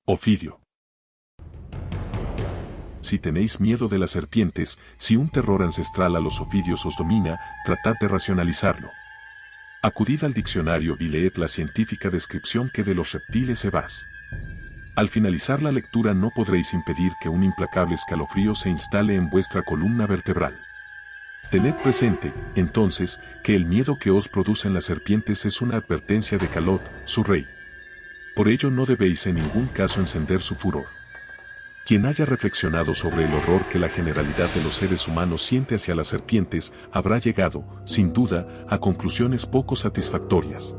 Ofidio. Si tenéis miedo de las serpientes, si un terror ancestral a los ofidios os domina, tratad de racionalizarlo. Acudid al diccionario y leed la científica descripción que de los reptiles evas. Al finalizar la lectura no podréis impedir que un implacable escalofrío se instale en vuestra columna vertebral. Tened presente, entonces, que el miedo que os producen las serpientes es una advertencia de Calot, su rey. Por ello no debéis en ningún caso encender su furor. Quien haya reflexionado sobre el horror que la generalidad de los seres humanos siente hacia las serpientes, habrá llegado, sin duda, a conclusiones poco satisfactorias.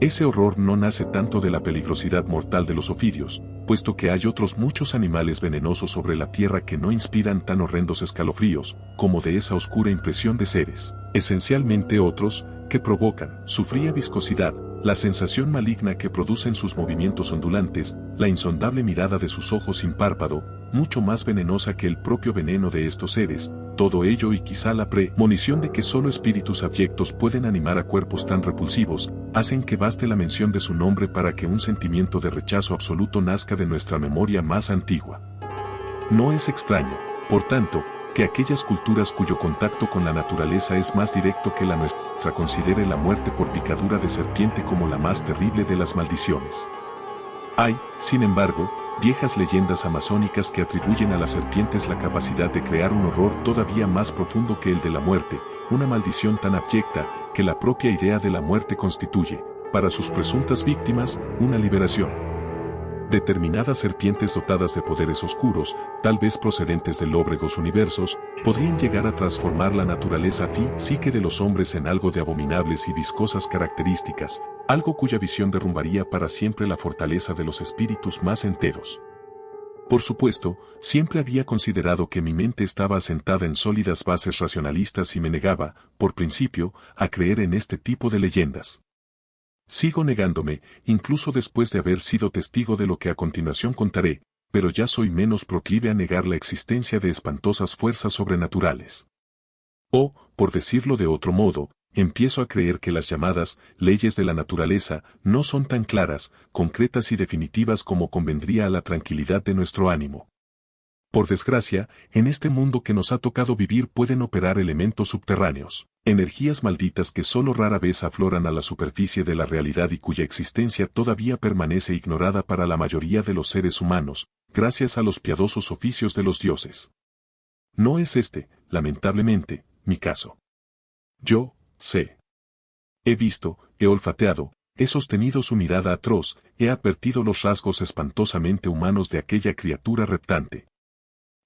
Ese horror no nace tanto de la peligrosidad mortal de los ofidios, puesto que hay otros muchos animales venenosos sobre la tierra que no inspiran tan horrendos escalofríos, como de esa oscura impresión de seres, esencialmente otros, que provocan su fría viscosidad, la sensación maligna que producen sus movimientos ondulantes, la insondable mirada de sus ojos sin párpado, mucho más venenosa que el propio veneno de estos seres, todo ello y quizá la premonición de que solo espíritus abyectos pueden animar a cuerpos tan repulsivos, hacen que baste la mención de su nombre para que un sentimiento de rechazo absoluto nazca de nuestra memoria más antigua. No es extraño, por tanto, que aquellas culturas cuyo contacto con la naturaleza es más directo que la nuestra considere la muerte por picadura de serpiente como la más terrible de las maldiciones. Hay, sin embargo, viejas leyendas amazónicas que atribuyen a las serpientes la capacidad de crear un horror todavía más profundo que el de la muerte, una maldición tan abyecta que la propia idea de la muerte constituye, para sus presuntas víctimas, una liberación. Determinadas serpientes dotadas de poderes oscuros, tal vez procedentes de lóbregos universos, podrían llegar a transformar la naturaleza psíquica de los hombres en algo de abominables y viscosas características, algo cuya visión derrumbaría para siempre la fortaleza de los espíritus más enteros. Por supuesto, siempre había considerado que mi mente estaba asentada en sólidas bases racionalistas y me negaba, por principio, a creer en este tipo de leyendas. Sigo negándome, incluso después de haber sido testigo de lo que a continuación contaré, pero ya soy menos proclive a negar la existencia de espantosas fuerzas sobrenaturales. O, por decirlo de otro modo, empiezo a creer que las llamadas leyes de la naturaleza no son tan claras, concretas y definitivas como convendría a la tranquilidad de nuestro ánimo. Por desgracia, en este mundo que nos ha tocado vivir pueden operar elementos subterráneos, energías malditas que solo rara vez afloran a la superficie de la realidad y cuya existencia todavía permanece ignorada para la mayoría de los seres humanos, gracias a los piadosos oficios de los dioses. No es este, lamentablemente, mi caso. Yo, sé. He visto, he olfateado, he sostenido su mirada atroz, he advertido los rasgos espantosamente humanos de aquella criatura reptante.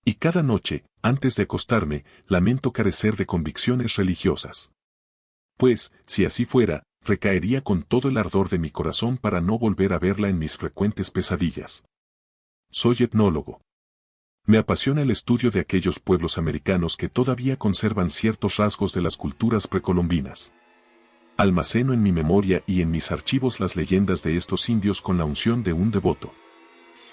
Y cada noche, antes de acostarme, lamento carecer de convicciones religiosas. Pues, si así fuera, recaería con todo el ardor de mi corazón para no volver a verla en mis frecuentes pesadillas. Soy etnólogo. Me apasiona el estudio de aquellos pueblos americanos que todavía conservan ciertos rasgos de las culturas precolombinas. Almaceno en mi memoria y en mis archivos las leyendas de estos indios con la unción de un devoto.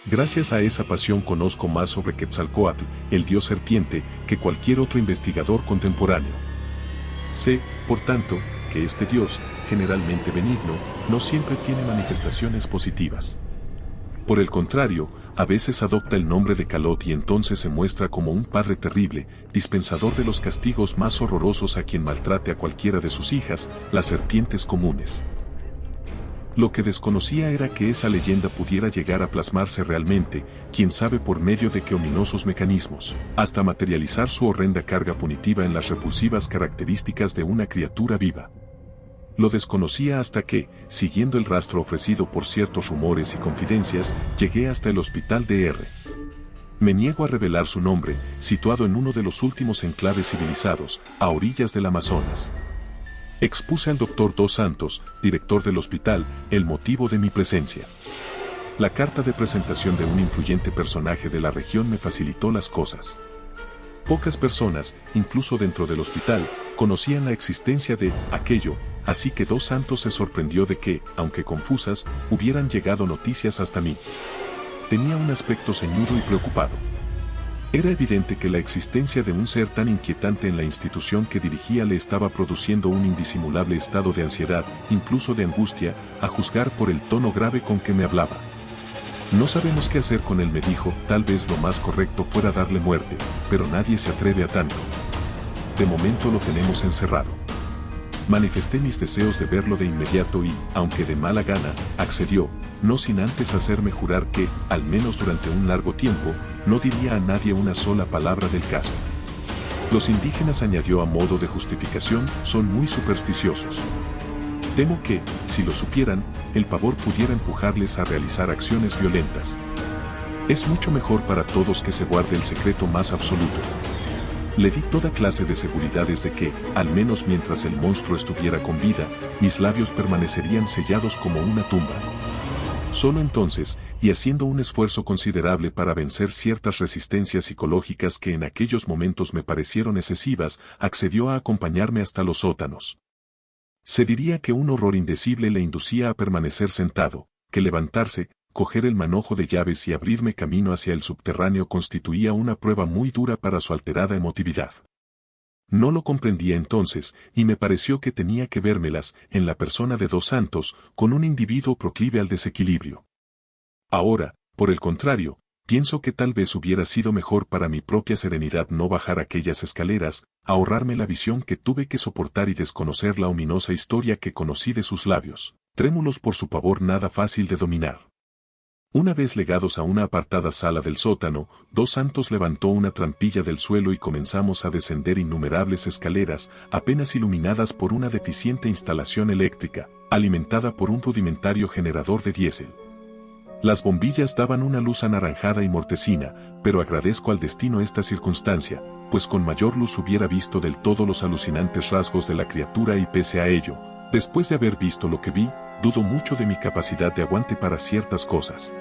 Gracias a esa pasión conozco más sobre Quetzalcóatl, el dios serpiente, que cualquier otro investigador contemporáneo. Sé, por tanto, que este dios, generalmente benigno, no siempre tiene manifestaciones positivas. Por el contrario, a veces adopta el nombre de Calot y entonces se muestra como un padre terrible, dispensador de los castigos más horrorosos a quien maltrate a cualquiera de sus hijas, las serpientes comunes. Lo que desconocía era que esa leyenda pudiera llegar a plasmarse realmente, quién sabe por medio de qué ominosos mecanismos, hasta materializar su horrenda carga punitiva en las repulsivas características de una criatura viva. Lo desconocía hasta que, siguiendo el rastro ofrecido por ciertos rumores y confidencias, llegué hasta el hospital de R. Me niego a revelar su nombre, situado en uno de los últimos enclaves civilizados, a orillas del Amazonas. Expuse al Dr. Dos Santos, director del hospital, el motivo de mi presencia. La carta de presentación de un influyente personaje de la región me facilitó las cosas. Pocas personas, incluso dentro del hospital, conocían la existencia de aquello, así que Dos Santos se sorprendió de que, aunque confusas, hubieran llegado noticias hasta mí. Tenía un aspecto ceñudo y preocupado. Era evidente que la existencia de un ser tan inquietante en la institución que dirigía le estaba produciendo un indisimulable estado de ansiedad, incluso de angustia, a juzgar por el tono grave con que me hablaba. No sabemos qué hacer con él, me dijo, tal vez lo más correcto fuera darle muerte, pero nadie se atreve a tanto. De momento lo tenemos encerrado. Manifesté mis deseos de verlo de inmediato y, aunque de mala gana, accedió, no sin antes hacerme jurar que, al menos durante un largo tiempo, no diría a nadie una sola palabra del caso. Los indígenas, añadió a modo de justificación, son muy supersticiosos. Temo que, si lo supieran, el pavor pudiera empujarles a realizar acciones violentas. Es mucho mejor para todos que se guarde el secreto más absoluto. Le di toda clase de seguridades de que, al menos mientras el monstruo estuviera con vida, mis labios permanecerían sellados como una tumba. Solo entonces, y haciendo un esfuerzo considerable para vencer ciertas resistencias psicológicas que en aquellos momentos me parecieron excesivas, accedió a acompañarme hasta los sótanos. Se diría que un horror indecible le inducía a permanecer sentado, que levantarse, coger el manojo de llaves y abrirme camino hacia el subterráneo constituía una prueba muy dura para su alterada emotividad. No lo comprendía entonces, y me pareció que tenía que vérmelas, en la persona de Dos Santos, con un individuo proclive al desequilibrio. Ahora, por el contrario, pienso que tal vez hubiera sido mejor para mi propia serenidad no bajar aquellas escaleras, ahorrarme la visión que tuve que soportar y desconocer la ominosa historia que conocí de sus labios, trémulos por su pavor nada fácil de dominar. Una vez legados a una apartada sala del sótano, Dos Santos levantó una trampilla del suelo y comenzamos a descender innumerables escaleras, apenas iluminadas por una deficiente instalación eléctrica, alimentada por un rudimentario generador de diésel. Las bombillas daban una luz anaranjada y mortecina, pero agradezco al destino esta circunstancia, pues con mayor luz hubiera visto del todo los alucinantes rasgos de la criatura y pese a ello, después de haber visto lo que vi, dudo mucho de mi capacidad de aguante para ciertas cosas.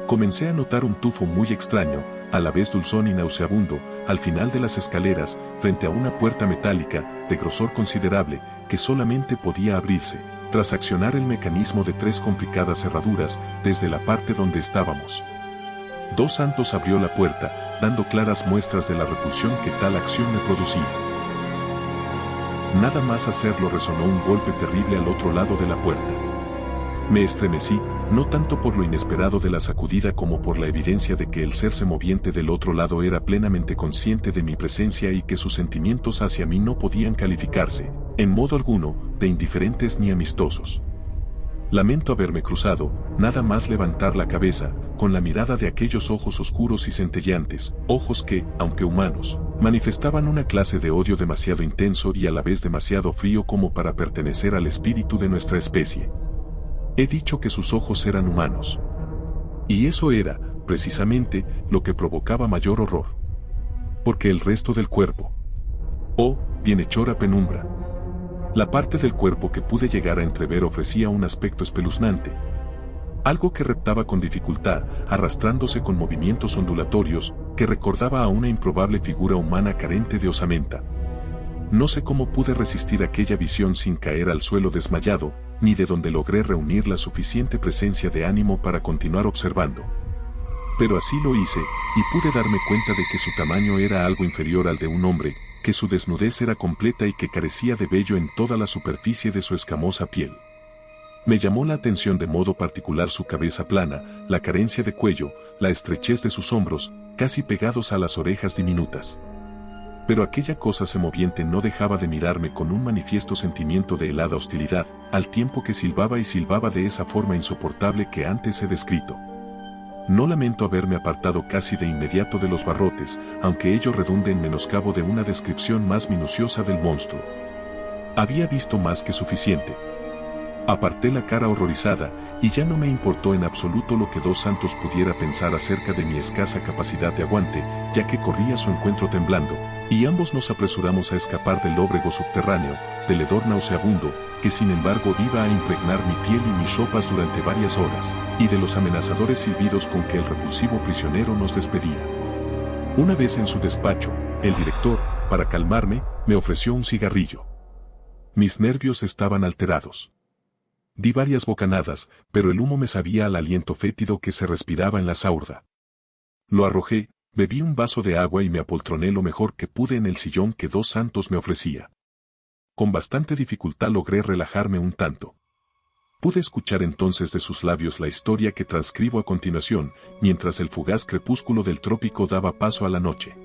Comencé a notar un tufo muy extraño, a la vez dulzón y nauseabundo, al final de las escaleras, frente a una puerta metálica, de grosor considerable, que solamente podía abrirse, tras accionar el mecanismo de 3 complicadas cerraduras, desde la parte donde estábamos. Dos Santos abrió la puerta, dando claras muestras de la repulsión que tal acción me producía. Nada más hacerlo resonó un golpe terrible al otro lado de la puerta. Me estremecí, no tanto por lo inesperado de la sacudida como por la evidencia de que el serse moviente del otro lado era plenamente consciente de mi presencia y que sus sentimientos hacia mí no podían calificarse, en modo alguno, de indiferentes ni amistosos. Lamento haberme cruzado, nada más levantar la cabeza, con la mirada de aquellos ojos oscuros y centelleantes, ojos que, aunque humanos, manifestaban una clase de odio demasiado intenso y a la vez demasiado frío como para pertenecer al espíritu de nuestra especie. He dicho que sus ojos eran humanos. Y eso era, precisamente, lo que provocaba mayor horror. Porque el resto del cuerpo, bienhechora penumbra. La parte del cuerpo que pude llegar a entrever ofrecía un aspecto espeluznante. Algo que reptaba con dificultad, arrastrándose con movimientos ondulatorios, que recordaba a una improbable figura humana carente de osamenta. No sé cómo pude resistir aquella visión sin caer al suelo desmayado, ni de donde logré reunir la suficiente presencia de ánimo para continuar observando. Pero así lo hice, y pude darme cuenta de que su tamaño era algo inferior al de un hombre, que su desnudez era completa y que carecía de vello en toda la superficie de su escamosa piel. Me llamó la atención de modo particular su cabeza plana, la carencia de cuello, la estrechez de sus hombros, casi pegados a las orejas diminutas. Pero aquella cosa semoviente no dejaba de mirarme con un manifiesto sentimiento de helada hostilidad, al tiempo que silbaba y silbaba de esa forma insoportable que antes he descrito. No lamento haberme apartado casi de inmediato de los barrotes, aunque ello redunde en menoscabo de una descripción más minuciosa del monstruo. Había visto más que suficiente. Aparté la cara horrorizada, y ya no me importó en absoluto lo que Dos Santos pudiera pensar acerca de mi escasa capacidad de aguante, ya que corría a su encuentro temblando, y ambos nos apresuramos a escapar del lóbrego subterráneo, del hedor nauseabundo, que sin embargo iba a impregnar mi piel y mis ropas durante varias horas, y de los amenazadores silbidos con que el repulsivo prisionero nos despedía. Una vez en su despacho, el director, para calmarme, me ofreció un cigarrillo. Mis nervios estaban alterados. Di varias bocanadas, pero el humo me sabía al aliento fétido que se respiraba en la saurda. Lo arrojé, bebí un vaso de agua y me apoltroné lo mejor que pude en el sillón que Dos Santos me ofrecía. Con bastante dificultad logré relajarme un tanto. Pude escuchar entonces de sus labios la historia que transcribo a continuación, mientras el fugaz crepúsculo del trópico daba paso a la noche.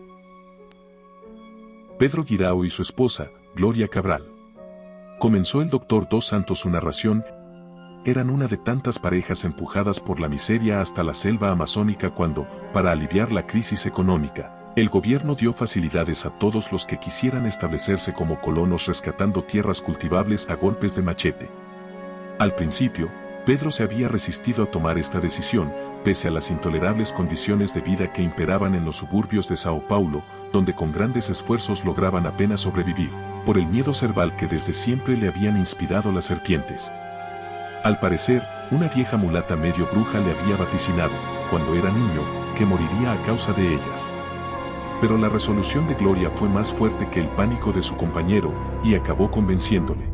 Pedro Guirao y su esposa, Gloria Cabral. Comenzó el Dr. Dos Santos su narración. Eran una de tantas parejas empujadas por la miseria hasta la selva amazónica cuando, para aliviar la crisis económica, el gobierno dio facilidades a todos los que quisieran establecerse como colonos rescatando tierras cultivables a golpes de machete. Al principio, Pedro se había resistido a tomar esta decisión, pese a las intolerables condiciones de vida que imperaban en los suburbios de Sao Paulo, donde con grandes esfuerzos lograban apenas sobrevivir, por el miedo cerval que desde siempre le habían inspirado las serpientes. Al parecer, una vieja mulata medio bruja le había vaticinado, cuando era niño, que moriría a causa de ellas. Pero la resolución de Gloria fue más fuerte que el pánico de su compañero, y acabó convenciéndole.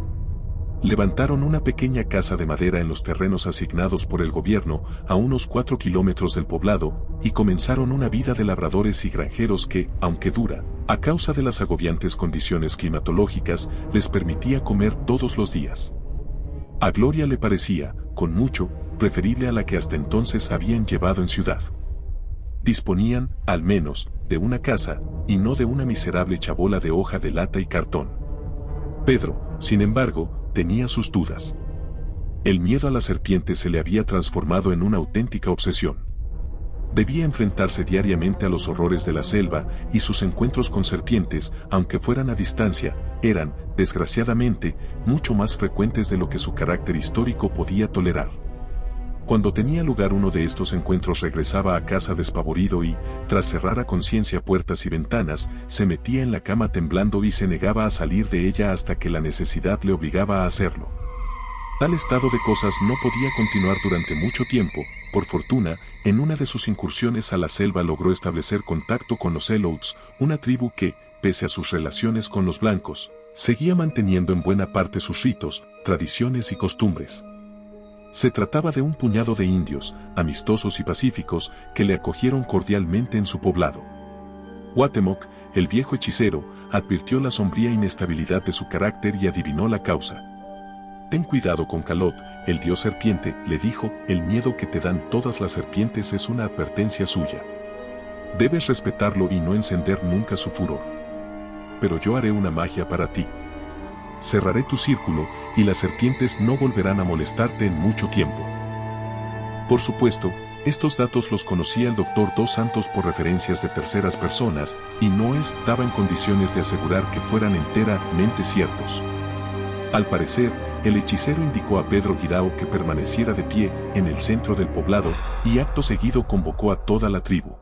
Levantaron una pequeña casa de madera en los terrenos asignados por el gobierno, a unos 4 kilómetros del poblado, y comenzaron una vida de labradores y granjeros que, aunque dura, a causa de las agobiantes condiciones climatológicas, les permitía comer todos los días. A Gloria le parecía, con mucho, preferible a la que hasta entonces habían llevado en ciudad. Disponían, al menos, de una casa, y no de una miserable chabola de hoja de lata y cartón. Pedro, sin embargo, tenía sus dudas. El miedo a la serpiente se le había transformado en una auténtica obsesión. Debía enfrentarse diariamente a los horrores de la selva, y sus encuentros con serpientes, aunque fueran a distancia, eran, desgraciadamente, mucho más frecuentes de lo que su carácter histórico podía tolerar. Cuando tenía lugar uno de estos encuentros regresaba a casa despavorido y, tras cerrar a conciencia puertas y ventanas, se metía en la cama temblando y se negaba a salir de ella hasta que la necesidad le obligaba a hacerlo. Tal estado de cosas no podía continuar durante mucho tiempo. Por fortuna, en una de sus incursiones a la selva logró establecer contacto con los Elouts, una tribu que, pese a sus relaciones con los blancos, seguía manteniendo en buena parte sus ritos, tradiciones y costumbres. Se trataba de un puñado de indios, amistosos y pacíficos, que le acogieron cordialmente en su poblado. Guatemoc, el viejo hechicero, advirtió la sombría inestabilidad de su carácter y adivinó la causa. «Ten cuidado con Calot, el dios serpiente», le dijo, «el miedo que te dan todas las serpientes es una advertencia suya. Debes respetarlo y no encender nunca su furor. Pero yo haré una magia para ti. Cerraré tu círculo, y las serpientes no volverán a molestarte en mucho tiempo». Por supuesto, estos datos los conocía el Dr. Dos Santos por referencias de terceras personas, y no estaba en condiciones de asegurar que fueran enteramente ciertos. Al parecer, el hechicero indicó a Pedro Guirao que permaneciera de pie en el centro del poblado, y acto seguido convocó a toda la tribu.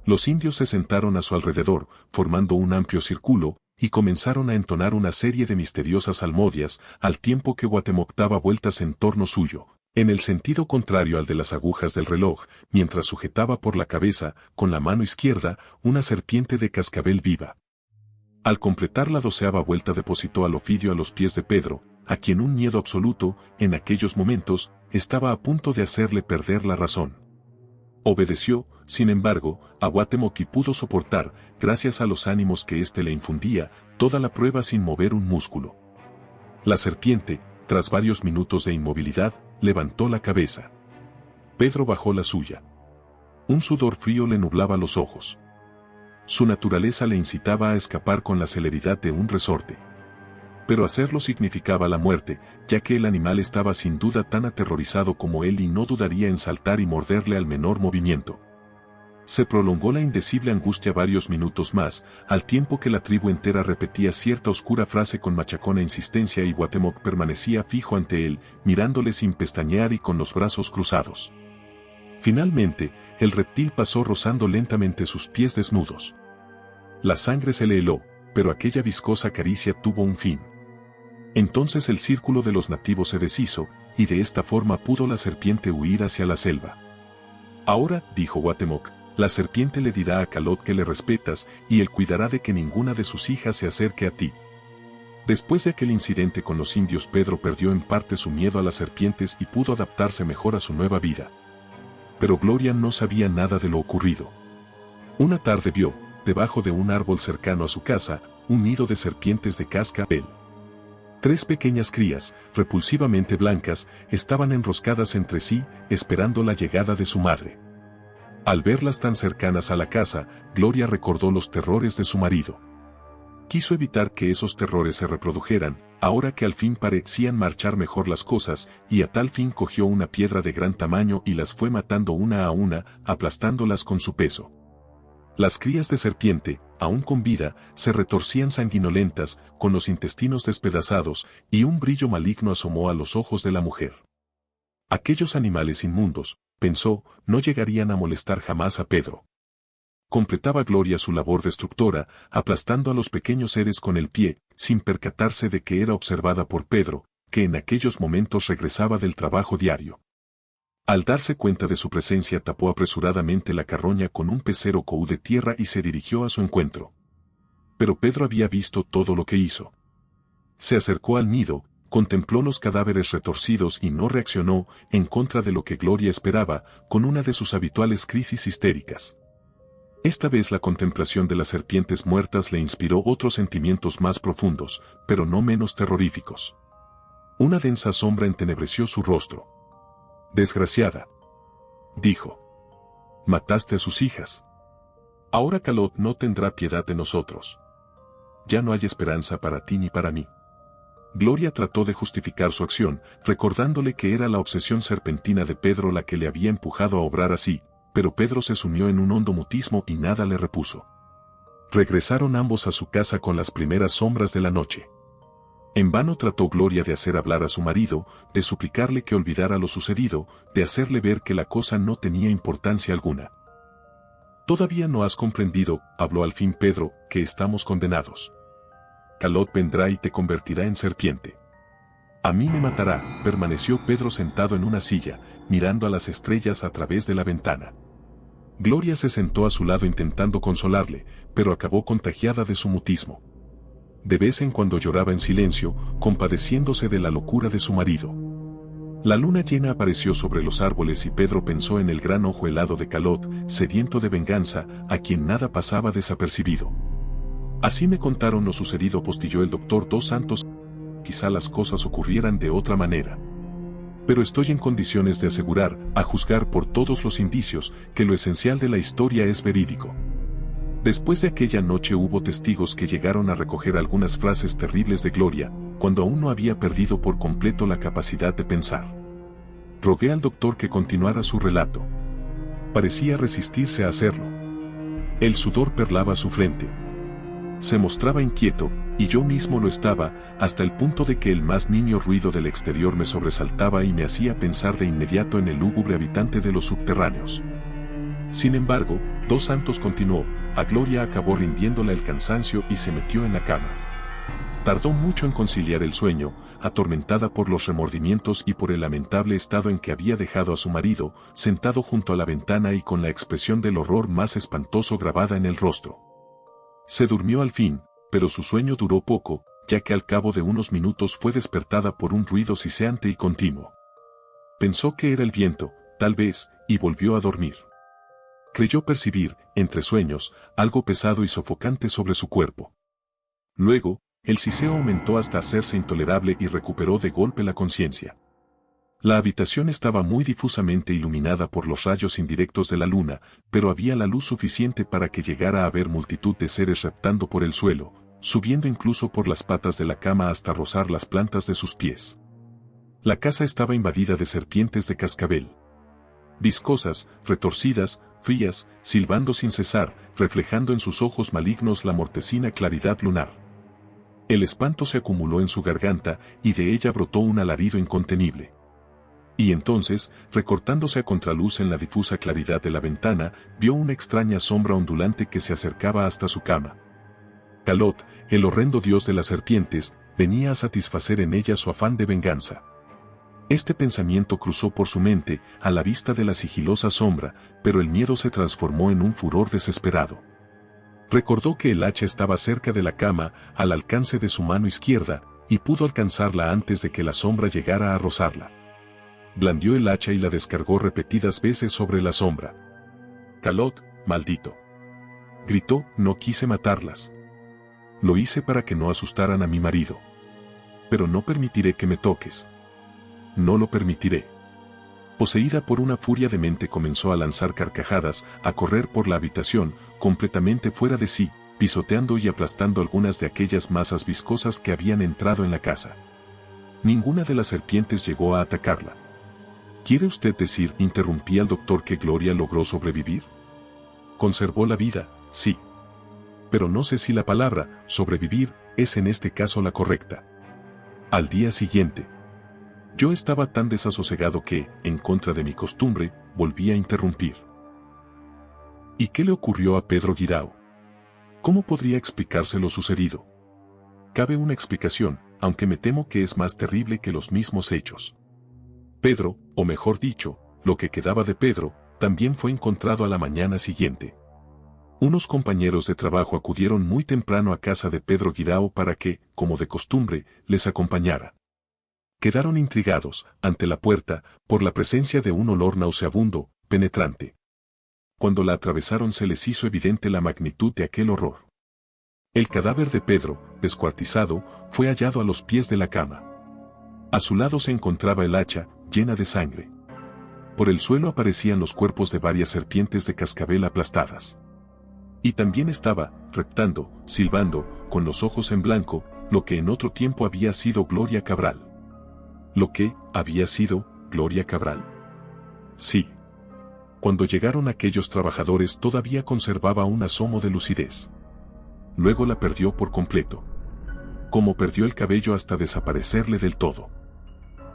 Los indios se sentaron a su alrededor, formando un amplio círculo, y comenzaron a entonar una serie de misteriosas salmodias, al tiempo que Guatemoc daba vueltas en torno suyo, en el sentido contrario al de las agujas del reloj, mientras sujetaba por la cabeza, con la mano izquierda, una serpiente de cascabel viva. Al completar la 12ª vuelta depositó al ofidio a los pies de Pedro, a quien un miedo absoluto, en aquellos momentos, estaba a punto de hacerle perder la razón. Obedeció, sin embargo, a Guatemoc y pudo soportar, gracias a los ánimos que éste le infundía, toda la prueba sin mover un músculo. La serpiente, tras varios minutos de inmovilidad, levantó la cabeza. Pedro bajó la suya. Un sudor frío le nublaba los ojos. Su naturaleza le incitaba a escapar con la celeridad de un resorte. Pero hacerlo significaba la muerte, ya que el animal estaba sin duda tan aterrorizado como él y no dudaría en saltar y morderle al menor movimiento. Se prolongó la indecible angustia varios minutos más, al tiempo que la tribu entera repetía cierta oscura frase con machacona insistencia y Guatemoc permanecía fijo ante él, mirándole sin pestañear y con los brazos cruzados. Finalmente, el reptil pasó rozando lentamente sus pies desnudos. La sangre se le heló, pero aquella viscosa caricia tuvo un fin. Entonces el círculo de los nativos se deshizo, y de esta forma pudo la serpiente huir hacia la selva. «Ahora», dijo Guatemoc, «la serpiente le dirá a Calot que le respetas, y él cuidará de que ninguna de sus hijas se acerque a ti». Después de aquel incidente con los indios, Pedro perdió en parte su miedo a las serpientes y pudo adaptarse mejor a su nueva vida. Pero Gloria no sabía nada de lo ocurrido. Una tarde vio, debajo de un árbol cercano a su casa, un nido de serpientes de cascabel. 3 pequeñas crías, repulsivamente blancas, estaban enroscadas entre sí, esperando la llegada de su madre. Al verlas tan cercanas a la casa, Gloria recordó los terrores de su marido. Quiso evitar que esos terrores se reprodujeran, ahora que al fin parecían marchar mejor las cosas, y a tal fin cogió una piedra de gran tamaño y las fue matando una a una, aplastándolas con su peso. Las crías de serpiente, aún con vida, se retorcían sanguinolentas, con los intestinos despedazados, y un brillo maligno asomó a los ojos de la mujer. Aquellos animales inmundos, pensó, no llegarían a molestar jamás a Pedro. Completaba Gloria su labor destructora, aplastando a los pequeños seres con el pie, sin percatarse de que era observada por Pedro, que en aquellos momentos regresaba del trabajo diario. Al darse cuenta de su presencia tapó apresuradamente la carroña con un pecero coú de tierra y se dirigió a su encuentro. Pero Pedro había visto todo lo que hizo. Se acercó al nido, contempló los cadáveres retorcidos y no reaccionó, en contra de lo que Gloria esperaba, con una de sus habituales crisis histéricas. Esta vez la contemplación de las serpientes muertas le inspiró otros sentimientos más profundos, pero no menos terroríficos. Una densa sombra entenebreció su rostro. «Desgraciada», dijo. «Mataste a sus hijas. Ahora Calot no tendrá piedad de nosotros. Ya no hay esperanza para ti ni para mí». Gloria trató de justificar su acción, recordándole que era la obsesión serpentina de Pedro la que le había empujado a obrar así, pero Pedro se sumió en un hondo mutismo y nada le repuso. Regresaron ambos a su casa con las primeras sombras de la noche. En vano trató Gloria de hacer hablar a su marido, de suplicarle que olvidara lo sucedido, de hacerle ver que la cosa no tenía importancia alguna. «Todavía no has comprendido», habló al fin Pedro, «que estamos condenados. Calot vendrá y te convertirá en serpiente. A mí me matará», permaneció Pedro sentado en una silla, mirando a las estrellas a través de la ventana. Gloria se sentó a su lado intentando consolarle, pero acabó contagiada de su mutismo. De vez en cuando lloraba en silencio, compadeciéndose de la locura de su marido. La luna llena apareció sobre los árboles y Pedro pensó en el gran ojo helado de Calot, sediento de venganza, a quien nada pasaba desapercibido. «Así me contaron lo sucedido», postilló el doctor Dos Santos. «Quizá las cosas ocurrieran de otra manera. Pero estoy en condiciones de asegurar, a juzgar por todos los indicios, que lo esencial de la historia es verídico». Después de aquella noche hubo testigos que llegaron a recoger algunas frases terribles de Gloria, cuando aún no había perdido por completo la capacidad de pensar. Rogué al doctor que continuara su relato. Parecía resistirse a hacerlo. El sudor perlaba su frente. Se mostraba inquieto, y yo mismo lo estaba, hasta el punto de que el más niño ruido del exterior me sobresaltaba y me hacía pensar de inmediato en el lúgubre habitante de los subterráneos. Sin embargo, Dos Santos continuó, a Gloria acabó rindiéndola el cansancio y se metió en la cama. Tardó mucho en conciliar el sueño, atormentada por los remordimientos y por el lamentable estado en que había dejado a su marido, sentado junto a la ventana y con la expresión del horror más espantoso grabada en el rostro. Se durmió al fin, pero su sueño duró poco, ya que al cabo de unos minutos fue despertada por un ruido siseante y continuo. Pensó que era el viento, tal vez, y volvió a dormir. Creyó percibir, entre sueños, algo pesado y sofocante sobre su cuerpo. Luego, el siseo aumentó hasta hacerse intolerable y recuperó de golpe la conciencia. La habitación estaba muy difusamente iluminada por los rayos indirectos de la luna, pero había la luz suficiente para que llegara a ver multitud de seres reptando por el suelo, subiendo incluso por las patas de la cama hasta rozar las plantas de sus pies. La casa estaba invadida de serpientes de cascabel. Viscosas, retorcidas, frías, silbando sin cesar, reflejando en sus ojos malignos la mortecina claridad lunar. El espanto se acumuló en su garganta, y de ella brotó un alarido incontenible. Y entonces, recortándose a contraluz en la difusa claridad de la ventana, vio una extraña sombra ondulante que se acercaba hasta su cama. Calot, el horrendo dios de las serpientes, venía a satisfacer en ella su afán de venganza. Este pensamiento cruzó por su mente, a la vista de la sigilosa sombra, pero el miedo se transformó en un furor desesperado. Recordó que el hacha estaba cerca de la cama, al alcance de su mano izquierda, y pudo alcanzarla antes de que la sombra llegara a rozarla. Blandió el hacha y la descargó repetidas veces sobre la sombra. «Calot, maldito», gritó, «no quise matarlas. Lo hice para que no asustaran a mi marido. Pero no permitiré que me toques. No lo permitiré. Poseída por una furia demente comenzó a lanzar carcajadas, a correr por la habitación, completamente fuera de sí, pisoteando y aplastando algunas de aquellas masas viscosas que habían entrado en la casa. Ninguna de las serpientes llegó a atacarla. ¿Quiere usted decir, interrumpí al doctor, que Gloria logró sobrevivir? Conservó la vida, sí. Pero no sé si la palabra, sobrevivir, es en este caso la correcta. Al día siguiente, yo estaba tan desasosegado que, en contra de mi costumbre, volví a interrumpir. ¿Y qué le ocurrió a Pedro Guirao? ¿Cómo podría explicarse lo sucedido? Cabe una explicación, aunque me temo que es más terrible que los mismos hechos. Pedro, o mejor dicho, lo que quedaba de Pedro, también fue encontrado a la mañana siguiente. Unos compañeros de trabajo acudieron muy temprano a casa de Pedro Guirao para que, como de costumbre, les acompañara. Quedaron intrigados, ante la puerta, por la presencia de un olor nauseabundo, penetrante. Cuando la atravesaron se les hizo evidente la magnitud de aquel horror. El cadáver de Pedro, descuartizado, fue hallado a los pies de la cama. A su lado se encontraba el hacha, llena de sangre. Por el suelo aparecían los cuerpos de varias serpientes de cascabel aplastadas. Y también estaba, reptando, silbando, con los ojos en blanco, lo que en otro tiempo había sido Gloria Cabral. Lo que había sido Gloria Cabral. Sí. Cuando llegaron aquellos trabajadores todavía conservaba un asomo de lucidez. Luego la perdió por completo. Como perdió el cabello hasta desaparecerle del todo.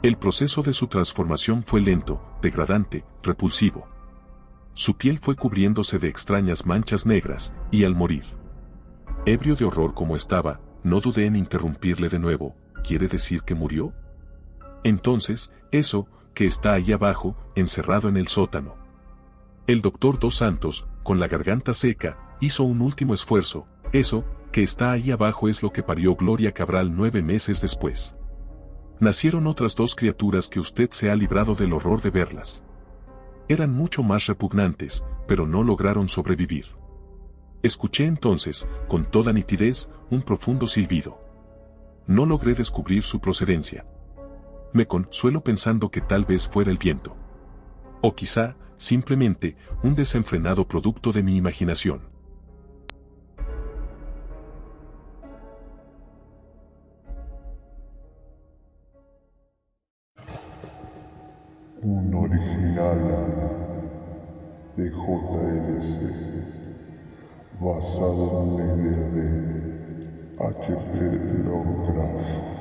El proceso de su transformación fue lento, degradante, repulsivo. Su piel fue cubriéndose de extrañas manchas negras, y al morir, ebrio de horror como estaba, no dudé en interrumpirle de nuevo. ¿Quiere decir que murió? Entonces, eso, que está ahí abajo, encerrado en el sótano. El doctor Dos Santos, con la garganta seca, hizo un último esfuerzo. Eso, que está ahí abajo es lo que parió Gloria Cabral 9 meses después. Nacieron otras 2 criaturas que usted se ha librado del horror de verlas. Eran mucho más repugnantes, pero no lograron sobrevivir. Escuché entonces, con toda nitidez, un profundo silbido. No logré descubrir su procedencia. Me consuelo pensando que tal vez fuera el viento. O quizá, simplemente, un desenfrenado producto de mi imaginación. Un original de JLC, basado en una idea de H.P. Lovecraft.